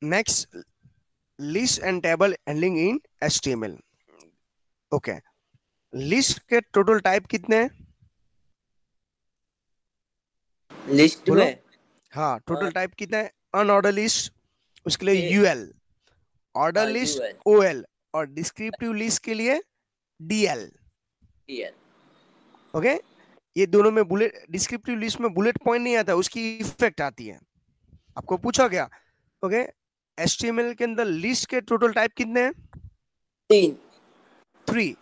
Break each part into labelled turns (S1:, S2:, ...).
S1: Next, list and table handling in HTML। Okay, list के total type कितने हैं?
S2: List
S1: बोलो।
S2: में
S1: हाँ, टोटल टाइप कितने हैं? अनऑर्डर लिस्ट, उसके लिए UL, order list
S2: UL
S1: OL, और डिस्क्रिप्टिव लिस्ट के लिए DL।
S2: टीएल।
S1: ओके, ये दोनों में बुलेट, डिस्क्रिप्टिव लिस्ट में बुलेट पॉइंट नहीं आता, उसकी इफेक्ट आती है। आपको पूछा गया। ओके, HTML के अंदर लिस्ट के टोटल टाइप कितने हैं?
S2: 3
S1: 3।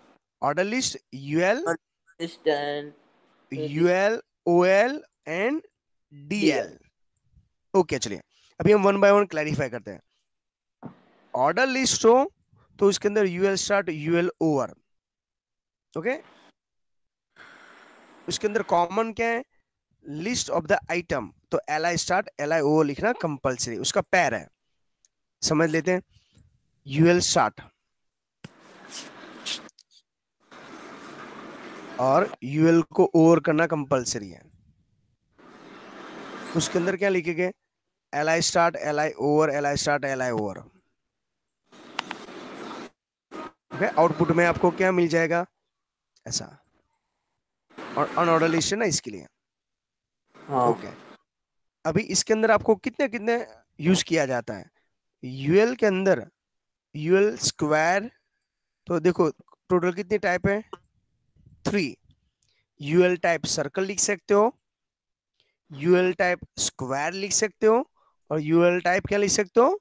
S1: Order list, UL,
S2: list and
S1: UL, OL and DL।
S2: DL.
S1: Okay, चलिए अभी हम वन बाय वन क्लैरिफाई करते हैं। ऑर्डर लिस्ट हो तो उसके अंदर UL start, UL over. Okay, उसके अंदर कॉमन क्या है? लिस्ट ऑफ द आइटम, तो LI स्टार्ट LI ओवर लिखना कंपलसरी, उसका पैर है। समझ लेते हैं। UL स्टार्ट और UL को ओवर करना कंपलसरी है। उसके अंदर क्या लिखेंगे? LI start LI over, LI start LI over. Okay, output में आपको क्या मिल जाएगा? ऐसा। और अनऑर्डर लिस्ट है ना, इसके लिए।
S2: हाँ
S1: ओके, अभी इसके अंदर आपको कितने कितने यूज किया जाता है? यूएल के अंदर यूएल स्क्वायर, तो देखो टोटल कितनी टाइप है? 3। यूएल टाइप सर्कल लिख सकते हो, यूएल टाइप स्क्वायर लिख सकते हो, और यूएल टाइप क्या लिख सकते हो?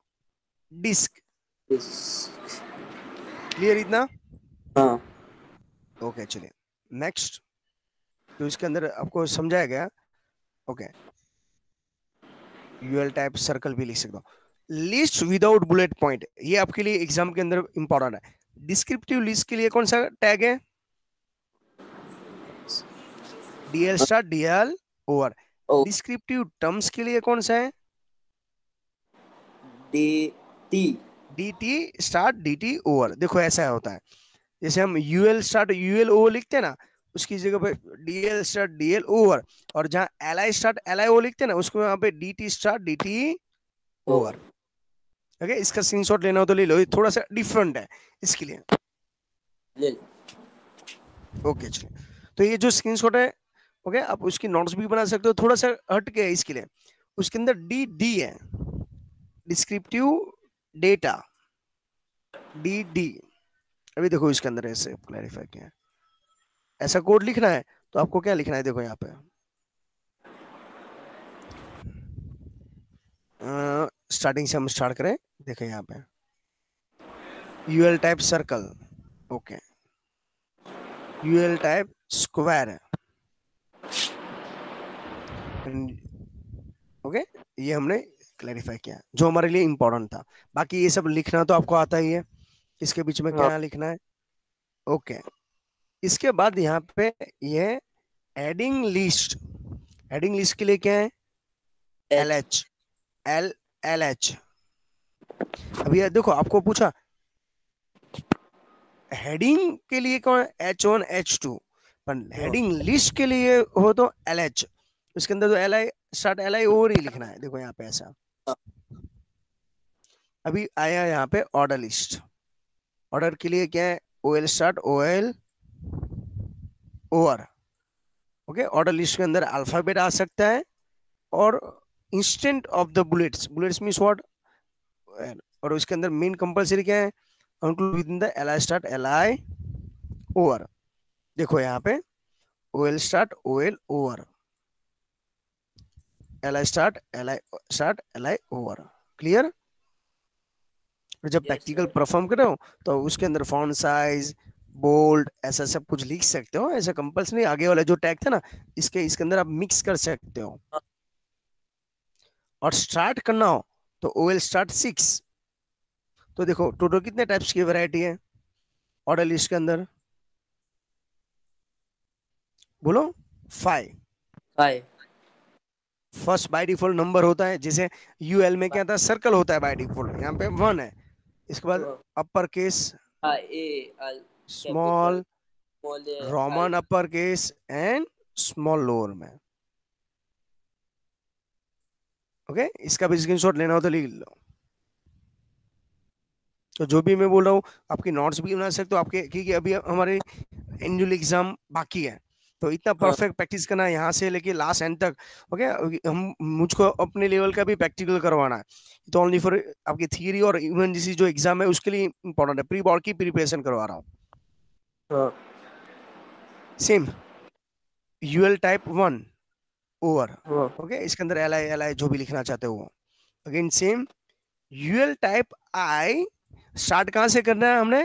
S1: डिस्क।
S2: इस
S1: क्लियर इतना?
S2: हाँ
S1: ओके, चलिए नेक्स्ट। तो इसके अंदर आपको समझाया गया। ओके, यूएल टाइप सर्कल भी लिख सकते हो। लिस्ट विदाउट बुलेट पॉइंट, ये आपके लिए एग्जाम के अंदर इंपॉर्टेंट है। डिस्क्रिप्टिव लिस्ट के लिए कौन सा टैग है? DL star DL over.
S2: ओ
S1: डिस्क्रिप्टिव टर्म्स के लिए कौन सा है?
S2: D T
S1: DT star DT over. देखो ऐसा होता है, जैसे हम UL स्टार्ट UL ओवर लिखते हैं ना, उसकी जगह पे DL स्टार्ट DL ओवर, और जहां LI स्टार्ट LI ओ लिखते हैं ना, उसको यहाँ पे DT स्टार्ट DT
S2: ओ
S1: ओवर। ओके, इसका स्क्रीनशॉट लेना हो तो ले लो, ये थोड़ा सा डिफरेंट है इसके लिए।
S2: ले लो।
S1: ओके, चलिए तो ये जो स्क्रीनशॉट है, ओके, आप उसकी नोट्स भी बना सकते हो, थोड़ा सा हट के है इसके लिए। उसके अंदर DD है, डिस्क्रिप्टिव डेटा, DD। अभी देखो इसके अंदर ऐसे क्लैरिफाई किया है। ऐसा कोड लिखना है तो आपको क्या लिखना है? देखो यहाँ पे स्टार्टिंग से हम स्टार्ट करें। देखो यहाँ पे UL type circle, okay, UL type square, okay, ये हमने क्लैरिफाई किया जो हमारे लिए इंपॉर्टेंट था। बाकी ये सब लिखना तो आपको आता ही है, इसके बीच में
S2: हाँ
S1: क्या लिखना है। ओके, इसके बाद यहाँ पे ये एडिंग लिस्ट, एडिंग लिस्ट के लिए क्या है? L
S2: H
S1: H L L H. अभी ये देखो आपको पूछा हेडिंग के लिए कौन? H1 H2, पर हेडिंग लिस्ट के लिए हो तो LH। उसके अंदर तो LI स्टार्ट LI ओवर ही लिखना है। देखो यहाँ पे ऐसा। अभी आया यहाँ पे ऑर्डर लिस्ट। ऑर्डर के लिए क्या है? OL start OL over. Okay, order list के अंदर अल्फाबेट आ सकता है, और instant of the bullets, bullets means what, और उसके अंदर मेन कंपलसरी क्या है? Include with in the LI start LI over. देखो यहाँ पे OL start OL over, LI over. Clear? जब
S2: यस
S1: प्रैक्टिकल
S2: सर।
S1: परफॉर्म कर रहे हो तो उसके अंदर फॉन्ट साइज, बोल्ड, ऐसा सब कुछ लिख सकते हो। ऐसा कंपल्सरी आगे वाला जो टैग था ना, इसके अंदर आप मिक्स कर सकते हो। और स्टार्ट करना हो तो OL स्टार्ट 6। तो देखो टोटल कितने टाइप्स की वैरायटी है ऑर्डर लिस्ट के अंदर? बोलो। 5।
S2: Five
S1: first by default number होता है, जैसे UL में क्या था? सर्कल होता है बाय डिफॉल्ट, यहाँ पे 1 है। इसके बाद upper case,
S2: A L capital
S1: small,
S2: small L
S1: Roman upper case and small lower में। ओके, इसका भी स्क्रीनशॉट लेना हो तो ले लो। तो जो भी मैं बोल रहा हूँ आपकी नोट्स भी बना सकते हो आपके, क्योंकि अभी हमारे एनुअल एग्जाम बाकी है, तो इतना
S2: हाँ
S1: परफेक्ट प्रैक्टिस करना है यहाँ से लेके लास्ट एंड तक। ओके, हम मुझको अपने लेवल का भी प्रैक्टिकल करवाना है, तो ओनली फॉर आपकी थियरी और इवन जैसी जो एग्जाम है उसके लिए इंपॉर्टेंट है, प्री बोर्ड की प्रिपरेशन करवा रहा हूँ।
S2: हाँ
S1: same UL type one over.
S2: हाँ
S1: ओके, इसके अंदर एल आई जो भी लिखना चाहते हो वो। Again same UL type I, start कहाँ से करना है हमने,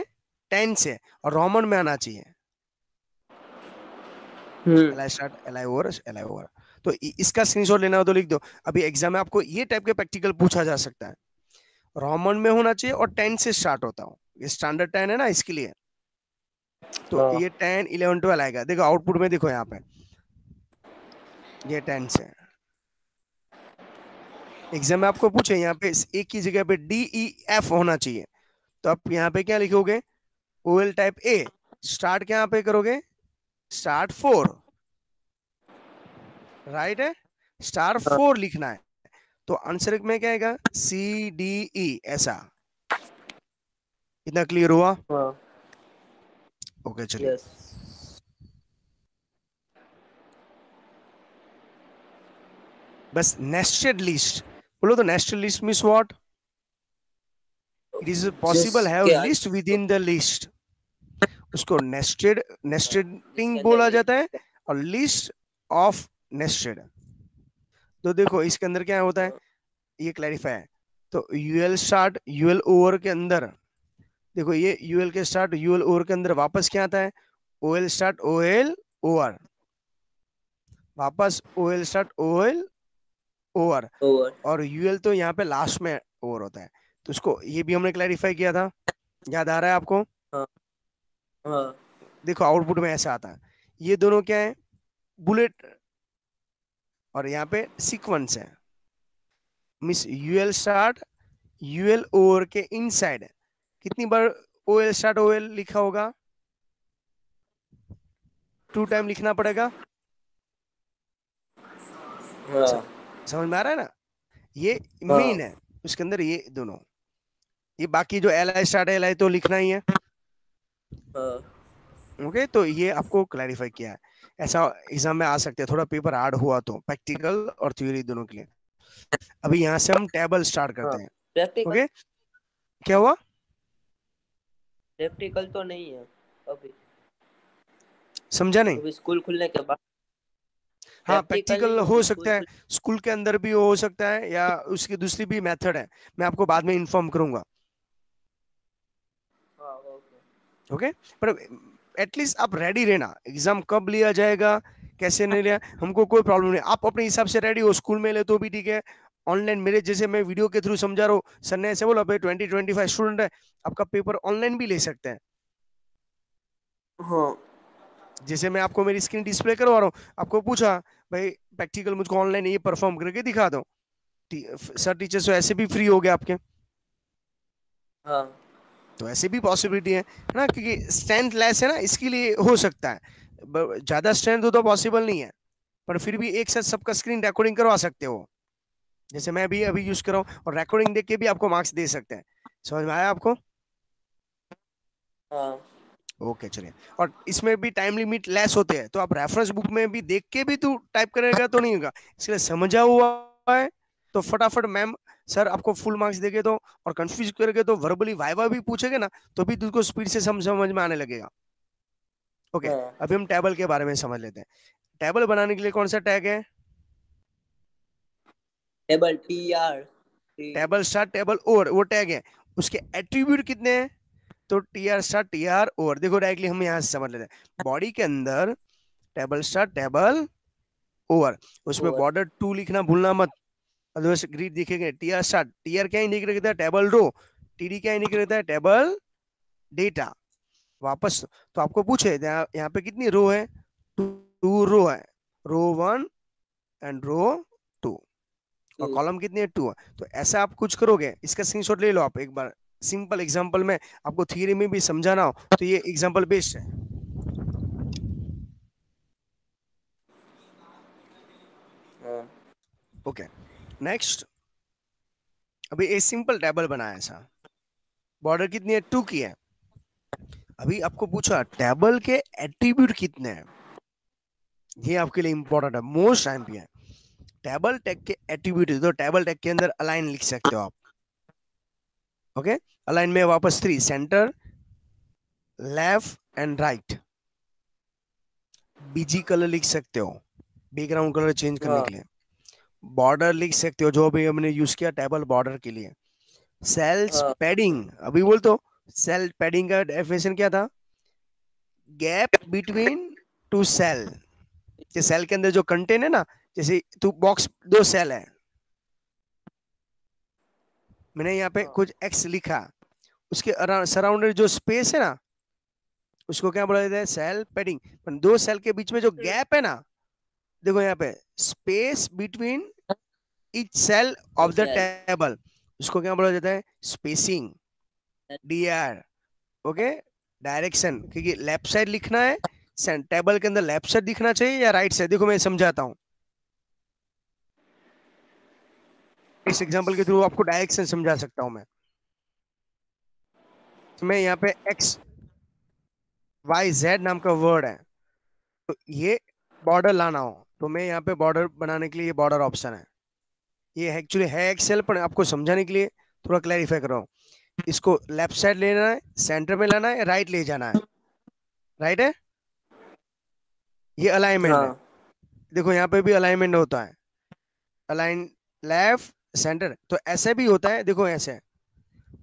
S1: 10 से, और रोमन में आना चाहिए,
S2: hmm
S1: L I start L I over L I over. तो इसका स्क्रीनशॉट लेना हो तो लिख दो। अभी एग्जाम में आपको ये टाइप के प्रैक्टिकल पूछा जा सकता है, रोमन में होना चाहिए और 10 से स्टार्ट होता हो, ये स्टैंडर्ड 10 है ना इसके लिए। तो
S2: हाँ
S1: ये 10 11 12 आएगा, देखो आउटपुट में देखो यहाँ पे ये 10 से। एग्जाम में आपको पूछे यहाँ पे एक की जगह पे डी ई एफ होना चाहिए, तो आप यहाँ पे क्या लिखोगे, ओएल टाइप ए, स्टार्ट क्या पे करोगे, स्टार्ट 4, राइट है, स्टार
S2: हाँ
S1: 4 लिखना है। तो आंसर में क्या आएगा, सी डी ई, ऐसा। इतना क्लियर हुआ?
S2: हाँ
S1: ओके चलिए।
S2: यस
S1: बस नेस्टेड लिस्ट बोलो, तो nested list means what, it is possible have
S2: जिसके
S1: list within the list, उसको नेस्टेड
S2: हाँ
S1: नेस्टेडिंग
S2: जिसके अंदर
S1: बोला
S2: लिस्ट
S1: जाता है, और लिस्ट ऑफ नेस्टेड। तो देखो इसके अंदर क्या होता है,
S2: हाँ
S1: ये क्लैरिफाई है। तो यूएल स्टार्ट यूएल ओवर के अंदर, देखो ये यूएल के स्टार्ट यूएल ओवर के अंदर वापस क्या आता है, ओएल स्टार्ट ओएल ओवर, वापस OL start OL over.
S2: Over
S1: और यूएल तो यहाँ पे लास्ट में ओवर होता है, तो उसको ये भी हमने क्लैरिफाई किया था, याद आ रहा है आपको?
S2: हाँ हाँ
S1: देखो आउटपुट में ऐसा आता है, ये दोनों क्या है, बुलेट, और यहाँ पे सीक्वेंस है, miss UL start UL over के इनसाइड कितनी बार ओएल स्टार्ट ओएल लिखा होगा, 2 टाइम लिखना पड़ेगा। स-
S2: हाँ
S1: समझ में आ रहा है ना, ये
S2: हाँ
S1: मेन है, उसके अंदर ये दोनों, ये बाकी जो एल आई स्टार्ट एल आई तो लिखना ही है।
S2: हाँ
S1: ओके, तो ये आपको क्लैरिफाई किया है, ऐसा एग्जाम में आ सकते हैं, थोड़ा पेपर हार्ड हुआ तो प्रैक्टिकल और थ्योरी दोनों के लिए। अभी यहाँ से हम टेबल स्टार्ट
S2: हाँ
S1: करते हैं।
S2: प्रैक्टिकल
S1: ओके, क्या हुआ,
S2: प्रैक्टिकल तो नहीं है अभी
S1: समझा नहीं?
S2: अभी स्कूल खुलने के बाद
S1: हाँ
S2: प्रैक्टिकल
S1: प्रैक्टिकल
S2: नहीं है
S1: हो
S2: अभी स्कूल
S1: सकता है,
S2: खुल
S1: स्कूल के अंदर भी हो सकता है, या उसकी दूसरी भी मेथड है, मैं आपको बाद में इन्फॉर्म करूंगा।
S2: हाँ ओके
S1: ओके, पर एटलीस्ट आप रेडी रहना, एग्जाम कब लिया जाएगा, कैसे नहीं लिया, हमको कोई प्रॉब्लम नहीं, आप अपने हिसाब से रेडी हो, स्कूल में ले तो भी ठीक है, ऑनलाइन मेरे जैसे मैं वीडियो के थ्रू समझा रहा हूँ, सर ने ऐसे बोला भाई 20 25 स्टूडेंट है, आपका पेपर ऑनलाइन भी ले सकते हैं।
S2: हाँ
S1: जैसे मैं आपको मेरी स्क्रीन डिस्प्ले करवा रहा हूँ, आपको पूछा भाई प्रैक्टिकल मुझको ऑनलाइन ये परफॉर्म करके दिखा दो, सर टीचर तो ऐसे भी फ्री हो गए आपके,
S2: हाँ
S1: तो ऐसे भी पॉसिबिलिटी है ना, क्योंकि स्ट्रेंथ लेस है ना, इसके लिए हो सकता है, ज्यादा स्ट्रेंथ हो तो पॉसिबल नहीं है, पर फिर भी एक साथ सबका स्क्रीन रिकॉर्डिंग करवा सकते हो, जैसे मैं भी अभी यूज कर रहा हूँ, और रिकॉर्डिंग देख के भी आपको मार्क्स दे सकते हैं। समझ में आया आपको?
S2: हाँ
S1: ओके चलिए। और इसमें भी टाइम लिमिट लेस होते हैं, तो आप रेफरेंस बुक में भी देख के भी तू टाइप करेगा तो नहीं होगा, इसलिए समझा हुआ है तो फटाफट मैम सर आपको फुल मार्क्स देंगे, तो और कंफ्यूज करेंगे तो वर्बली वाइवा भी पूछेंगे ना, तो भी तुझको स्पीड से समझ में आने लगेगा। ओके,
S2: हाँ
S1: अभी हम टेबल के बारे में समझ लेते हैं। टेबल बनाने के लिए कौन सा टैग है,
S2: table T R tea
S1: table star table over, वो टैग है, उसके एट्रीब्यूट कितने हैं, तो T R star T are over. देखो डायरेक्टली हम यहाँ से समझ लेते हैं, बॉडी के अंदर टेबल स्टार टेबल ओवर, उसमें
S2: ओवर
S1: बॉर्डर 2 लिखना भूलना मत, अदरवाइज ग्रीड दिखेंगे। T R star, T are क्या इंडिकेट करता है, टेबल रो, टी डी क्या इंडिकेट करता है, टेबल डेटा। वापस तो आपको पूछे यहाँ पे कितनी रो है, 2 रो है, रो 1 एंड रो 2, और
S2: टू
S1: कॉलम कितनी है, 2 है। तो ऐसा आप कुछ करोगे, इसका स्क्रीनशॉट ले लो आप एक बार, सिंपल एग्जांपल में आपको थियरी में भी समझाना हो तो ये एग्जांपल बेस्ड है।
S2: हाँ
S1: ओके, नेक्स्ट, अभी एक सिंपल टेबल बनाया ऐसा, बॉर्डर कितनी है, 2 की है। अभी आपको पूछा टेबल के एट्रीब्यूट कितने हैं, ये आपके लिए इंपॉर्टेंट है, मोस्ट एमपी है। टेबल टैग के एट्रीब्यूट, तो टेबल टैग के अंदर अलाइन लिख सकते हो आप। ओके, अलाइन में वापस 3, centre, left and right. BG colour लिख सकते हो, बैकग्राउंड कलर चेंज करने
S2: हाँ
S1: के लिए। बॉर्डर लिख सकते हो, जो भी हमने यूज किया टेबल बॉर्डर के लिए। सेल्स
S2: हाँ
S1: पैडिंग, अभी बोल तो, सेल पैडिंग का डेफिनेशन क्या था, गैप बिटवीन टू सेल। ये सेल के अंदर जो कंटेन है ना, जैसे तू बॉक्स, 2 सेल है, मैंने यहाँ पे
S2: हाँ
S1: कुछ एक्स लिखा, उसके सराउंडेड जो स्पेस है ना, उसको क्या बोला जाता है, सेल पैडिंग। पर 2 सेल के बीच में जो गैप है ना, देखो यहाँ पे, स्पेस बिटवीन ईच सेल
S2: तो
S1: ऑफ द
S2: सेल
S1: टेबल, उसको क्या बोला जाता है, स्पेसिंग, डीआर। ओके, डायरेक्शन, क्योंकि लेफ्ट साइड लिखना है, टेबल के अंदर लेफ्ट साइड दिखना चाहिए या राइट साइड, देखो मैं समझाता हूँ इस एग्जांपल के थ्रू, आपको डायरेक्शन समझा सकता हूँ मैं। तो मैं यहाँ पे एक्स वाई जेड नाम का वर्ड है, तो ये बॉर्डर लाना हो, तो मैं यहाँ पे बॉर्डर बनाने के लिए ये बॉर्डर ऑप्शन है। ये एक्चुअली है एक्सेल, पर आपको समझाने के लिए थोड़ा क्लैरिफाई कर रहा हूँ। इसको लेफ्ट साइड लेना है, सेंटर में लाना है, राइट ले जाना है, राइट है, ये अलाइनमेंट है।
S2: हाँ
S1: देखो यहाँ पे भी अलाइनमेंट होता है, अलाइन लेफ्ट सेंटर, तो ऐसे भी होता है, देखो ऐसे।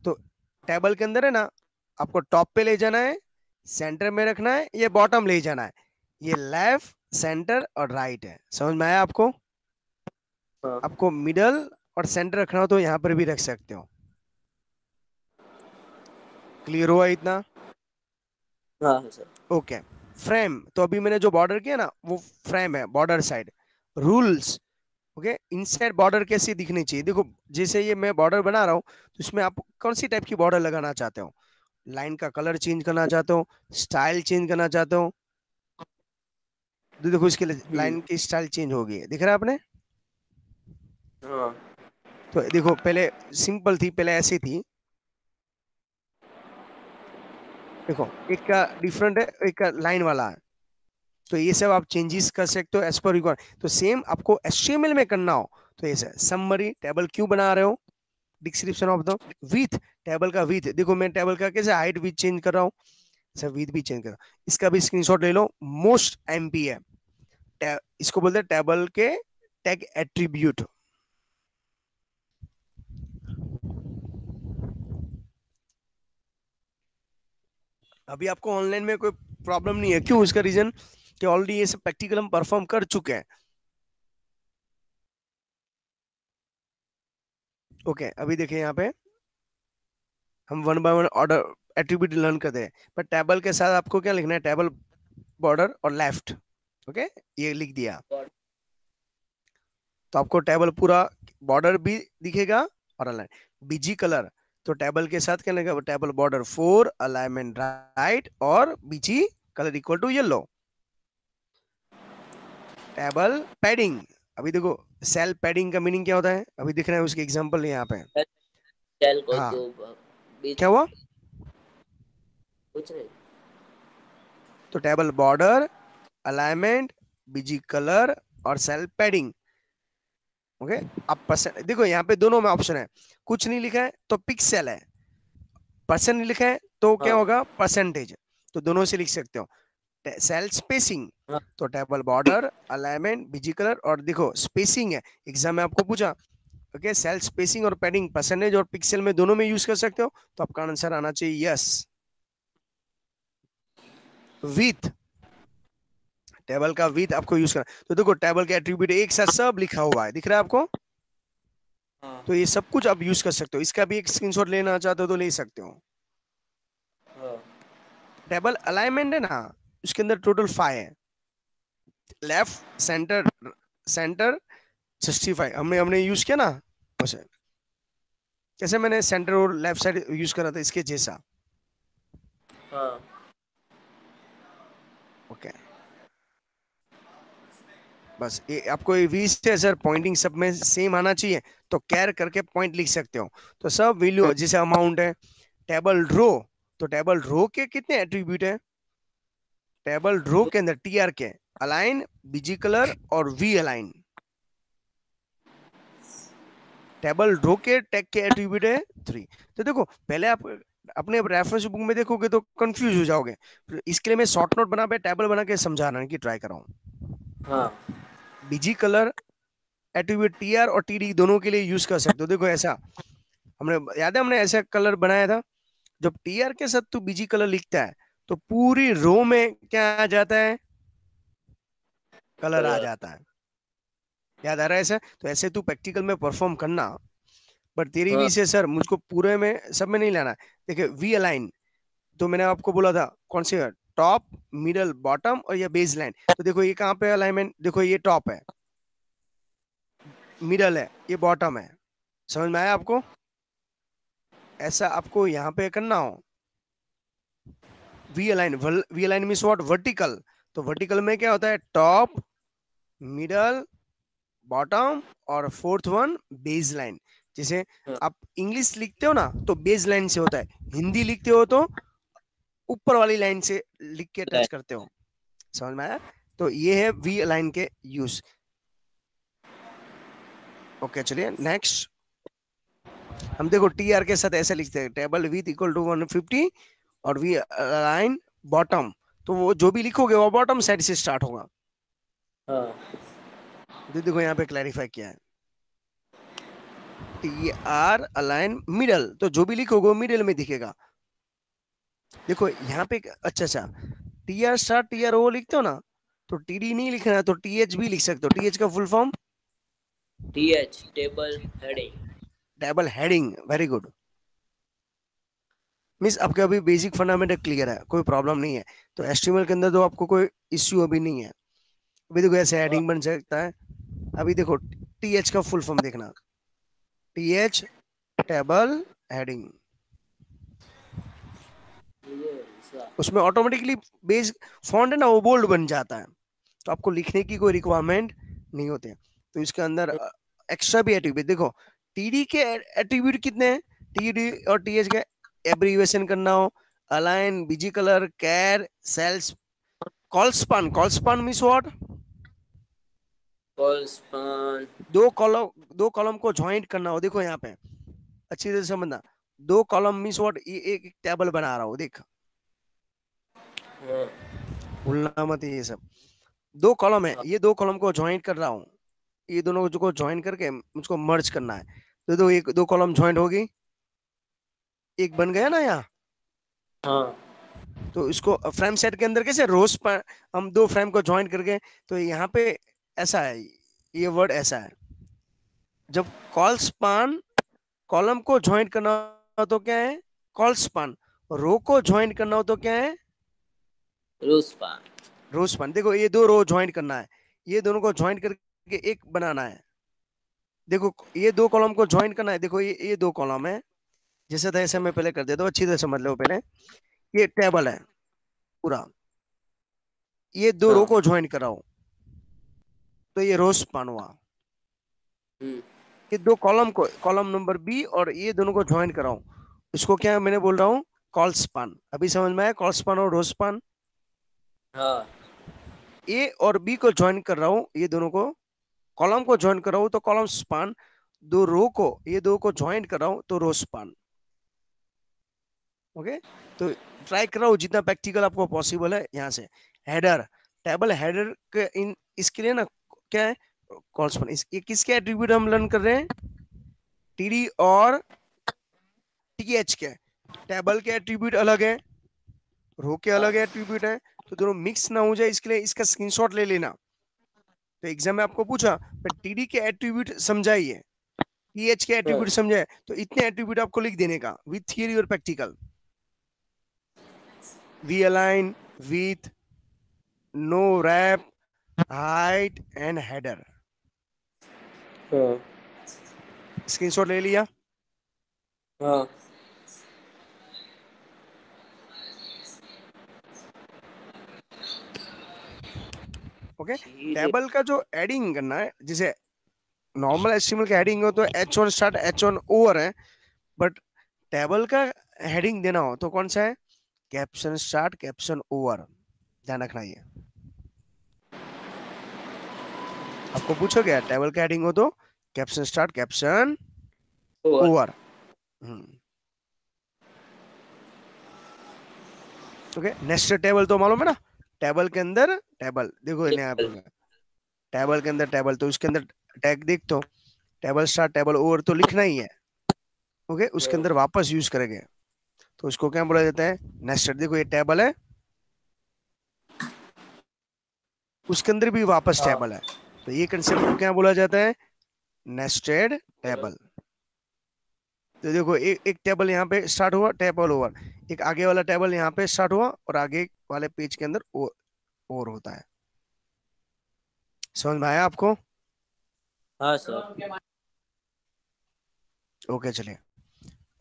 S1: तो टेबल के अंदर है ना, आपको टॉप पे ले जाना है, सेंटर में रखना है, ये बॉटम ले जाना है, ये लेफ्ट सेंटर और राइट है। समझ में आया आपको?
S2: हाँ
S1: आपको मिडल और सेंटर रखना हो तो यहाँ पर भी रख सकते हो। क्लियर हुआ इतना?
S2: हाँ सर।
S1: ओके। फ्रेम, तो अभी मैंने जो बॉर्डर किया ना, वो फ्रेम है, border side. Rules, okay, inside border कैसी दिखनी चाहिए, देखो जैसे ये मैं बॉर्डर बना रहा हूँ, तो इसमें आप कौन सी टाइप की बॉर्डर लगाना चाहते हो, लाइन का कलर चेंज करना चाहते हो, स्टाइल चेंज करना चाहते हो, तो देखो इसके लिए
S2: हम्म।
S1: लाइन की स्टाइल चेंज हो गई है, दिख रहा है आपने?
S2: हाँ
S1: तो देखो पहले सिंपल थी, पहले ऐसी थी, देखो एक का डिफरेंट है, एक का लाइन वाला है, तो ये सब आप चेंजेस कर सकते हो एज पर रिक्वायर्ड। तो सेम आपको एचटीएमएल में करना हो तो ये समरी टेबल क्यों बना रहे हो, description of the with, table का विथ, देखो मैं टेबल का कैसे हाइट विथ चेंज कर रहा हूँ, सर विथ भी चेंज कर रहा हूँ, इसका भी स्क्रीनशॉट ले लो, मोस्ट एमपी है। इसको बोलते हैं टेबल के टैग एट्रीब्यूट। अभी आपको ऑनलाइन में कोई प्रॉब्लम नहीं है, क्यों, इसका रीजन कि ऑलरेडी ये सब प्रैक्टिकल हम परफॉर्म कर चुके हैं। ओके, अभी देखिए यहाँ पे हम one by one order attribute learn करते हैं, पर टेबल के साथ आपको क्या लिखना है, टेबल बॉर्डर और लेफ्ट। ओके, ये लिख दिया, तो आपको टेबल पूरा बॉर्डर भी दिखेगा और अलाइन। बीजी कलर, तो टेबल के साथ क्या लगेगा, टेबल बॉर्डर 4 अलाइनमेंट राइट और BG colour equal to yellow. Table padding, अभी देखो सेल पैडिंग का मीनिंग क्या होता है, अभी दिख रहा है उसके एग्जांपल यहाँ पे।
S2: सेल को
S1: हाँ,
S2: जो बीच
S1: क्या हुआ,
S2: कुछ नहीं।
S1: तो table border, alignment, BG colour और सेल पैडिंग। ओके, अब परसेंट देखो यहाँ पे दोनों में ऑप्शन है, कुछ नहीं लिखा है तो पिक्सेल है, परसेंट नहीं लिखा है तो क्या
S2: हाँ
S1: होगा, परसेंटेज, तो दोनों से लिख सकते हो। सेल स्पेसिंग,
S2: हाँ
S1: तो table border, alignment, BG colour, और देखो स्पेसिंग है, एग्जाम में आपको पूछा। ओके, सेल स्पेसिंग और पैडिंग परसेंटेज और पिक्सल में दोनों में यूज कर सकते हो, तो आपका आंसर आना चाहिए यस। विथ, टेबल का विथ आपको यूज करना, तो देखो टेबल के एट्रीब्यूट एक साथ सब लिखा हुआ है, दिख रहा है आपको,
S2: हाँ
S1: तो ये सब कुछ आप यूज कर सकते हो, इसका भी एक स्क्रीनशॉट लेना चाहते हो तो ले सकते हो।
S2: हाँ
S1: टेबल अलाइनमेंट है ना, उसके अंदर टोटल 5 है, लेफ्ट सेंटर सेंटर 65 हमने हमने यूज किया ना, वैसे कैसे मैंने सेंटर और लेफ्ट साइड यूज करा था इसके जैसा।
S2: हाँ
S1: ओके, बस ये आपको ये वी से सर पॉइंटिंग सब में सेम आना चाहिए, तो कैर करके पॉइंट लिख सकते हो, तो सब वैल्यू जैसे अमाउंट है, टेबल रो, तो टेबल रो के कितने एट्रीब्यूट है? टेबल रो
S2: दो।
S1: के अंदर टीआर के अलाइन, बीजी कलर और वी अलाइन। टेबल रो के टैग के एट्रीब्यूट है 3। तो देखो पहले आप अपने रेफरेंस बुक में देखोगे तो कंफ्यूज हो जाओगे। इसके लिए मैं शॉर्ट नोट बना पे टेबल बना के समझाने की ट्राई कर रहा हूँ।
S2: हाँ
S1: बीजी कलर एट्रीब्यूट टीआर और टीडी दोनों के लिए यूज कर सकते हो। देखो ऐसा हमने, याद है हमने ऐसा कलर बनाया था, जब टीआर के साथ तू बीजी कलर लिखता है तो पूरी रो में क्या आ जाता है? कलर आ
S2: कलर।
S1: जाता है। याद आ रहा है ऐसा? तो ऐसे तू प्रैक्टिकल में परफॉर्म करना। बट तेरी
S2: हाँ
S1: भी से सर मुझको पूरे में सब में नहीं लाना। देखिए वी अलाइन, तो मैंने आपको बोला था कौन से, टॉप, मिडल, बॉटम और ये बेस लाइन। तो देखो ये कहाँ पे अलाइनमेंट, देखो ये टॉप है, मिडल है, ये बॉटम है। समझ में आया आपको? ऐसा आपको यहाँ पे करना हो। V align, V align means what? Vertical. तो वर्टिकल में क्या होता है? टॉप, मिडल, बॉटम और फोर्थ वन बेस लाइन। जैसे
S2: हाँ
S1: आप इंग्लिश लिखते हो ना तो बेस लाइन से होता है, हिंदी लिखते हो तो ऊपर वाली लाइन से लिख के टच
S2: लाइन।
S1: करते हो। समझ में आया? तो ये है वी अलाइन के यूज। ओके चलिए नेक्स्ट। हम देखो टी आर के साथ ऐसे लिखते हैं, टेबल विथ इक्वल टू 150 और वी अलाइन बॉटम। तो वो जो भी लिखोगे वो बॉटम साइड से स्टार्ट होगा।
S2: हाँ
S1: देखो यहाँ पे क्लैरिफाई किया है, टी आर अलाइन मिडल, तो जो भी लिखोगे वो मिडल में दिखेगा। देखो यहाँ पे अच्छा अच्छा, T R star T R O लिखते हो ना, तो टी डी नहीं लिखना है तो टी एच भी लिख सकते हो। टी एच का full form?
S2: TH table heading.
S1: Table heading. Very good. Means आपके अभी बेसिक फंडामेंटल क्लियर है, कोई प्रॉब्लम नहीं है। तो एचटीएमएल के अंदर तो आपको कोई इश्यू अभी नहीं है। अभी देखो ऐसे
S2: हाँ
S1: हेडिंग बन सकता है। अभी देखो टी एच का फुल फॉर्म देखना, टी एच टेबल हेडिंग।
S2: ये ऐसा।
S1: उसमें ऑटोमेटिकली बेस फॉन्ट है ना वो बोल्ड बन जाता है, तो आपको लिखने की कोई रिक्वायरमेंट नहीं होती है। तो इसके अंदर एक्स्ट्रा भी एट्रीब्यूट देखो, टीडी के एट्रीब्यूट कितने हैं? टीडी और टीएच के एब्रीविएशन करना हो, अलाइन, बीजी कलर, कैर, cells, colspan. Colspan means what?
S2: Col span.
S1: दो कॉलम को ज्वाइंट करना हो। देखो यहाँ पे अच्छी तरह से समझना, दो कॉलम मीन्स व्हाट? ये एक टेबल बना रहा हूँ देख,
S2: हाँ
S1: भूलना मत ये सब। दो कॉलम है,
S2: हाँ
S1: ये दो कॉलम को ज्वाइंट कर रहा हूँ, ये दोनों को ज्वाइन करके मुझको मर्ज करना है। तो दो एक दो कॉलम ज्वाइंट होगी, एक बन गया ना यहाँ।
S2: हाँ।
S1: तो इसको फ्रेम सेट के अंदर कैसे रोज पर हम दो फ्रेम को ज्वाइन करके, तो यहाँ पे ऐसा है, ये वर्ड ऐसा है। जब कॉल स्पान कॉलम को ज्वाइन करना हो तो क्या है? Call span. रो को ज्वाइन करना हो तो क्या है?
S2: रूस्पान।
S1: रो स्पान। देखो ये दो रो ज्वाइन करना है, ये दोनों को ज्वाइन करके एक बनाना है। देखो ये दो कॉलम को ज्वाइन करना है, देखो ये दो कॉलम है, जैसे था ऐसे मैं पहले कर देता हूँ, अच्छी तरह समझ लो पहले। ये टेबल है पूरा, ये दो रो
S2: हाँ।
S1: को ज्वाइन कराओ तो ये रो स्पान हुआ।
S2: हम्म।
S1: ये दो कॉलम को, कॉलम नंबर बी और ये दोनों को ज्वाइन कराओ, इसको क्या मैंने बोल रहा हूँ? Call span. अभी समझ में आया कॉल स्पान और रो स्पान?
S2: हाँ
S1: ए और बी को ज्वाइन कर रहा हूँ, ये दोनों को कॉलम को ज्वाइन कर रहा हूँ तो कॉलम स्पान। दो रो को, ये दो को ज्वाइन कर रहा हूँ तो रो स्पान। ओके। तो ट्राई कर रहा हूँ जितना प्रैक्टिकल आपको पॉसिबल है यहाँ से। हेडर, टेबल हेडर के इन इसके लिए ना क्या है? कॉल्सपन। ये किसके एट्रीब्यूट हम लर्न कर रहे हैं? टीडी और टीएच के। टेबल के एट्रीब्यूट अलग है, रो के
S2: हाँ
S1: अलग एट्रीब्यूट है, तो दोनों मिक्स ना हो जाए इसके लिए इसका स्क्रीनशॉट ले लेना। तो एग्जाम में आपको पूछा पर टीडी के एट्रीब्यूट समझाइए, टीएच के
S2: हाँ
S1: एट्रीब्यूट समझाए, तो इतने एट्रीब्यूट आपको लिख देने का विथ थियरी और practical. V align, with, no wrap, height and header.
S2: हाँ
S1: स्क्रीनशॉट ले लिया?
S2: हाँ।
S1: ओके।
S2: ठीक है।
S1: टेबल का जो एडिंग करना है, जैसे नॉर्मल एचटीएमएल का हेडिंग हो तो H one start H one over है, बट टेबल का हेडिंग देना हो तो कौन सा है? कैप्शन स्टार्ट, कैप्शन ओवर, ध्यान रखना ये। आपको पूछो क्या टेबल का हेडिंग हो तो caption start, caption
S2: over.
S1: Over. Okay, nested table तो मालूम है ना, टेबल के अंदर टेबल, देखो इन्हें आप,
S2: टेबल।
S1: टेबल के अंदर टेबल, तो उसके अंदर टैग देख तो टेबल स्टार्ट टेबल ओवर तो लिखना ही है। ओके, उसके
S2: हाँ
S1: अंदर वापस यूज करेंगे तो उसको क्या बोला जाता है? नेस्टेड। देखो ये टेबल है, उसके अंदर भी वापस
S2: हाँ
S1: टेबल है, तो ये कंसेप्ट को क्या बोला जाता है? Nested table. तो देखो एक टेबल यहाँ पे स्टार्ट हुआ, टेबल ओवर, एक आगे वाला टेबल यहाँ पे स्टार्ट हुआ और आगे वाले पेज के अंदर और होता है। समझ में आया आपको?
S2: हाँ सर।
S1: ओके चलिए,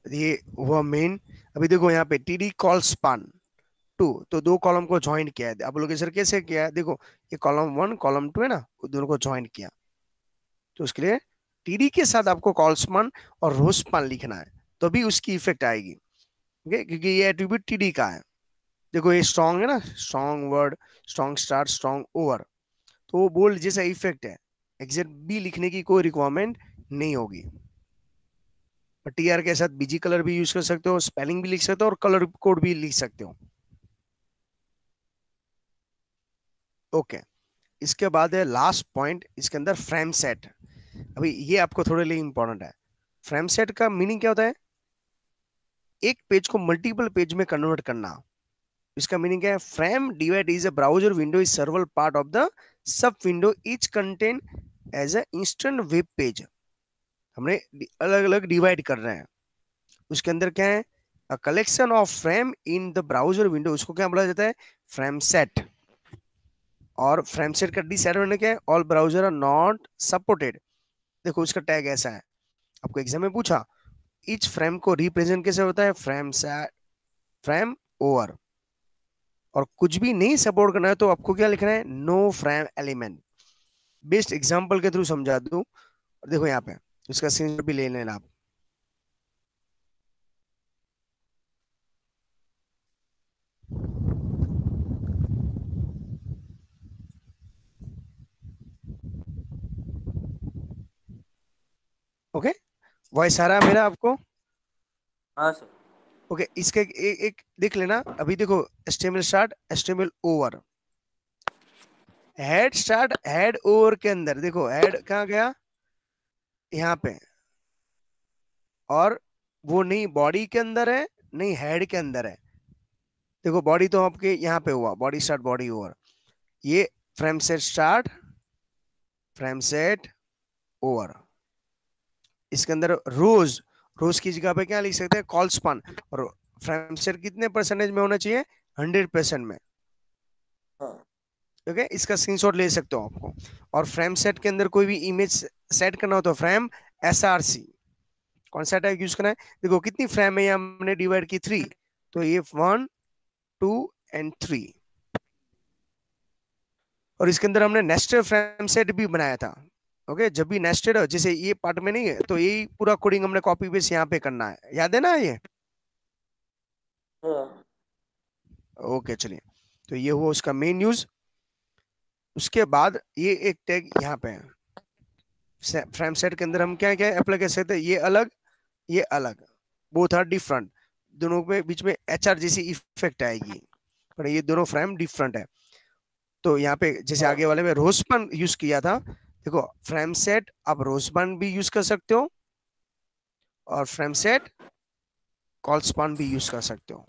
S1: ये हुआ मेन। अभी देखो यहाँ पे टीडी कॉल स्पान टू, तो दो कॉलम को ज्वाइन किया है। आप लोग सर कैसे किया है? देखो ये कॉलम वन कॉलम टू है ना, वो दोनों को ज्वाइन किया, तो उसके लिए टीडी के साथ आपको कॉल स्पान और रो स्पान लिखना है, तो भी उसकी इफेक्ट आएगी। ओके, क्योंकि ये एट्रीब्यूट टीडी का है। देखो ये स्ट्रॉन्ग है ना, strong word, strong start, strong over, तो वो बोल्ड जैसा इफेक्ट है। एग्जैक्ट बी लिखने की कोई रिक्वायरमेंट नहीं होगी। टीआर के साथ बीजी कलर भी यूज कर सकते हो, स्पेलिंग भी लिख सकते हो और कलर कोड भी लिख सकते हो। ओके, इसके बाद है लास्ट पॉइंट इसके अंदर, फ्रेम सेट। अभी ये आपको थोड़े लिए इंपॉर्टेंट है। फ्रेम सेट का मीनिंग क्या होता है? एक पेज को मल्टीपल पेज में कन्वर्ट करना। इसका मीनिंग क्या है? Frame divide is a browser window is several part of the sub window each contain as a instant web page. हमने अलग अलग डिवाइड कर रहे हैं, उसके अंदर क्या है? A collection of frame in the browser window, उसको क्या बोला जाता है? Frame set. और फ्रेम सेट का डिसएडवांटेज क्या है? All browser are not supported. देखो उसका टैग ऐसा है, आपको एग्जाम में पूछा, इच फ्रेम को रिप्रेजेंट कैसे होता है? Frame set, frame over. और कुछ भी नहीं सपोर्ट करना है तो आपको क्या लिखना है? No frame element. Best example के थ्रू समझा दूं, देखो यहाँ पे उसका स्क्रीनशॉट भी ले लेना आप। ओके, वॉइस आ रहा है मेरा आपको?
S2: हाँ सर।
S1: ओके, इसके एक देख लेना। अभी देखो, HTML start, HTML over, head start, head over के अंदर देखो हेड कहाँ गया? यहाँ पे। और वो नहीं बॉडी के अंदर है, नहीं हेड के अंदर है। देखो बॉडी तो आपके यहाँ पे हुआ, बॉडी स्टार्ट बॉडी ओवर। ये frame set start, frame set over. इसके अंदर रोज, रोज की जगह पे क्या लिख सकते हैं? Call span. और फ्रेम सेट कितने परसेंटेज में होना चाहिए? 100% में।
S2: हाँ
S1: ओके, इसका स्क्रीनशॉट ले सकते हो आपको। और फ्रेम सेट के अंदर कोई भी इमेज सेट करना हो तो फ्रेम एसआरसी, कौन सा टैग यूज करना है? देखो कितनी फ्रेम है, ये हमने डिवाइड की 3, तो ये 1 2 एंड 3। और इसके अंदर हमने नेस्टेड फ्रेम सेट भी बनाया था। ओके, जब भी नेस्टेड हो, जैसे ये पार्ट में नहीं है तो यही पूरा कोडिंग हमने कॉपी पेस्ट यहाँ पे करना है, याद है ना ये?
S2: हाँ
S1: ओके चलिए, तो ये हुआ उसका मेन यूज। उसके बाद ये एक टैग यहाँ पे है, फ्रेम सेट के अंदर हम क्या क्या अप्लाई कर सकते हैं? ये अलग, ये अलग, बोथ आर डिफरेंट। दोनों के बीच में एचआर जैसी इफेक्ट आएगी, पर ये दोनों फ्रेम डिफरेंट है। तो यहाँ पे जैसे
S2: हाँ
S1: आगे वाले में रोजबन यूज किया था, देखो फ्रेम सेट आप रोजबन भी यूज कर सकते हो और फ्रेम सेट कॉलस्पान भी यूज कर सकते हो।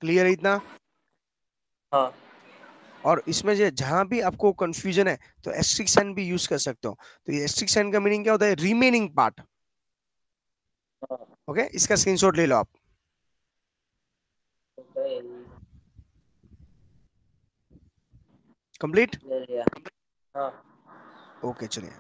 S1: क्लियर है इतना?
S2: हाँ
S1: और इसमें जो जहां भी आपको कंफ्यूजन है तो एस्ट्रिक साइन भी यूज कर सकते हो। तो ये एस्ट्रिक साइन का मीनिंग क्या होता है? Remaining part.
S2: हाँ।
S1: ओके, इसका स्क्रीनशॉट ले लो आप।
S2: Okay,
S1: complete.
S2: ले लिया। हाँ
S1: ओके चलिए,